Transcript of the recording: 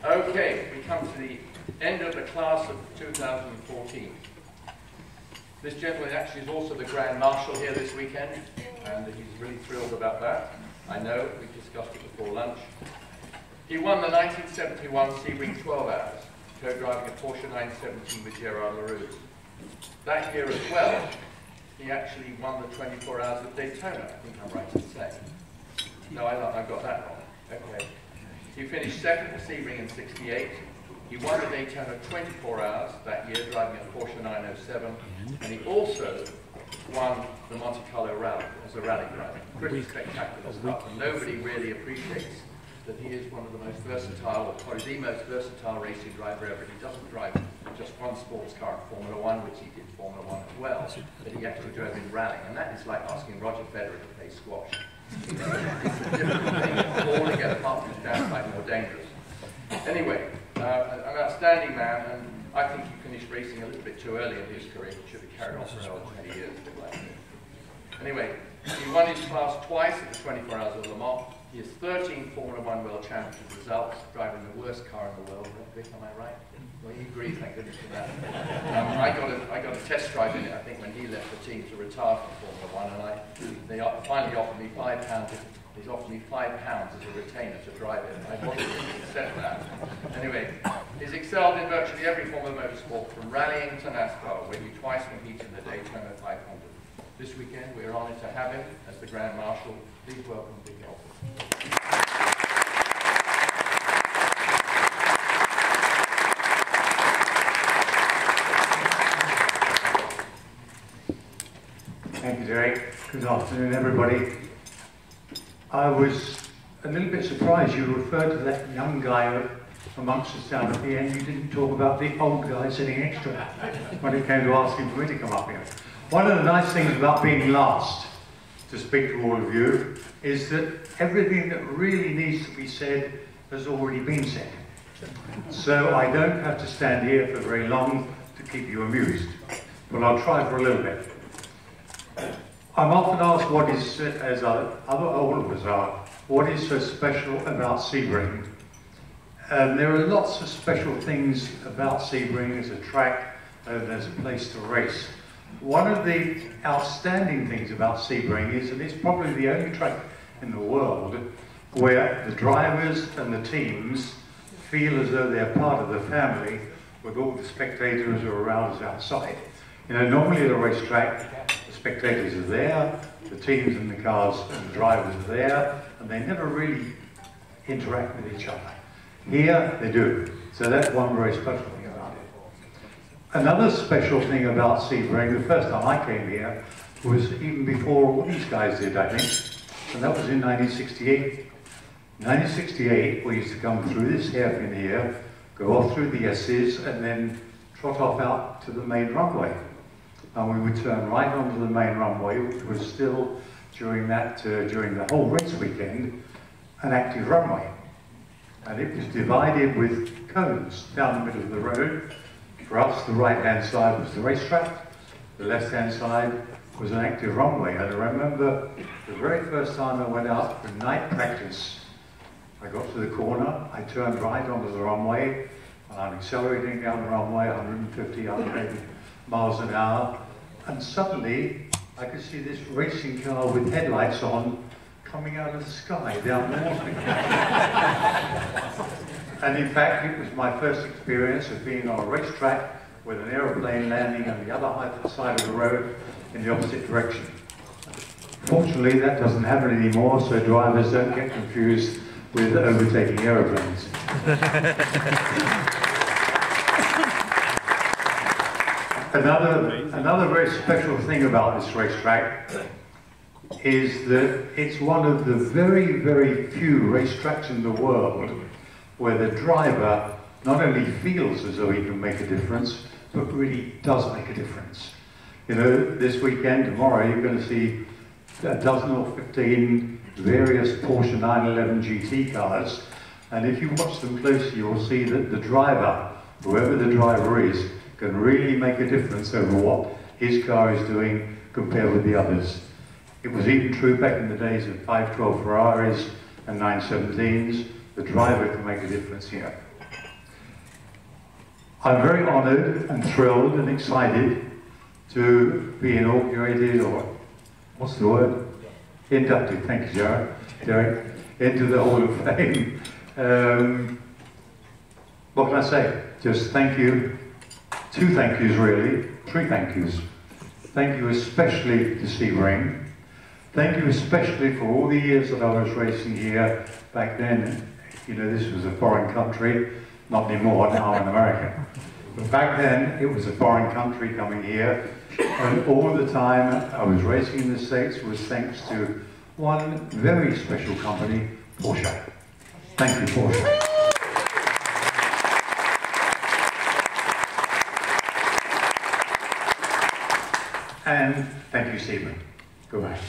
Okay, we come to the end of the class of 2014. This gentleman actually is also the Grand Marshal here this weekend, and he's really thrilled about that. I know, we discussed it before lunch. He won the 1971 Sebring 12 Hours, co-driving a Porsche 917 with Gerard LaRue. That year as well, he actually won the 24 Hours of Daytona, I think I'm right in saying. No, I got that wrong. Okay. He finished second for Sebring in '68. He won the Daytona 24 Hours that year, driving a Porsche 907, and he also won the Monte Carlo Rally as a rally driver. Pretty spectacular stuff, and nobody really appreciates that he is one of the most versatile, or probably the most versatile racing driver ever. He doesn't drive just one sports car in Formula One, which he did Formula One as well, but he actually drove in rallying, and that is like asking Roger Federer to play squash. It's a different thing altogether, apart from his downside more dangerous. Anyway, an outstanding man, and I think he finished racing a little bit too early in his career. He should have carried on for another 20 years, a bit like me. Anyway, he won his class twice at the 24 Hours of Le Mans. He has 13 Formula One World Championship results, driving the worst car in the world. Vic, am I right? Well, you agree, thank goodness for that. I got a test drive in it, I think, when he left the team to retire from Formula One, and they finally offered me £5. He's offered me £5 as a retainer to drive it. I wasn't going to accept that. Anyway, he's excelled in virtually every form of motorsport, from rallying to NASCAR, where he twice competed in the Daytona 500. This weekend, we're honoured to have him as the Grand Marshal. Please welcome Vic Elford. Thank you, Derek. Good afternoon, everybody. I was a little bit surprised you referred to that young guy amongst us down at the end. You didn't talk about the old guy sitting next to him when it came to asking for me to come up here. One of the nice things about being last to speak to all of you is that everything that really needs to be said has already been said. So I don't have to stand here for very long to keep you amused, but I'll try for a little bit. I'm often asked what is, as all of us are, what is so special about Sebring? There are lots of special things about Sebring as a track and as a place to race. One of the outstanding things about Sebring is that it's probably the only track in the world where the drivers and the teams feel as though they're part of the family, with all the spectators who are around us outside. You know, normally at a racetrack, the spectators are there, the teams and the cars and the drivers are there, and they never really interact with each other. Here, they do. So that's one very special thing about it. Another special thing about Sebring, the first time I came here, was even before what these guys did, I think, and that was in 1968. In 1968, we used to come through this hairpin here, go off through the S's, and then trot off out to the main runway. And we would turn right onto the main runway, which was still, during the whole race weekend, an active runway. And it was divided with cones down the middle of the road. For us, the right-hand side was the racetrack, the left-hand side was an active runway. And I remember the very first time I went out for night practice, I got to the corner, I turned right onto the runway, and I'm accelerating down the runway, 150, 180 miles an hour, and suddenly I could see this racing car with headlights on coming out of the sky down the water. And in fact, it was my first experience of being on a racetrack with an aeroplane landing on the other side of the road in the opposite direction. Fortunately, that doesn't happen anymore, so drivers don't get confused with overtaking aeroplanes. Another very special thing about this racetrack is that it's one of the very, very few racetracks in the world where the driver not only feels as though he can make a difference, but really does make a difference. You know, this weekend, tomorrow, you're going to see a dozen or 15 various Porsche 911 GT cars, and if you watch them closely, you'll see that the driver, whoever the driver is, can really make a difference over what his car is doing compared with the others. It was even true back in the days of 512 Ferraris and 917s. The driver can make a difference here. I'm very honoured and thrilled and excited to be inaugurated, or what's the word? Inducted, thank you, Derek, into the Hall of Fame. What can I say? Just thank you. 2 thank yous really, 3 thank yous. Thank you especially to Sebring. Thank you especially for all the years that I was racing here. Back then, you know, this was a foreign country, not anymore, now in America. But back then, it was a foreign country coming here, and all the time I was racing in the States was thanks to one very special company, Porsche. Thank you, Porsche. And thank you, Sebring. Goodbye.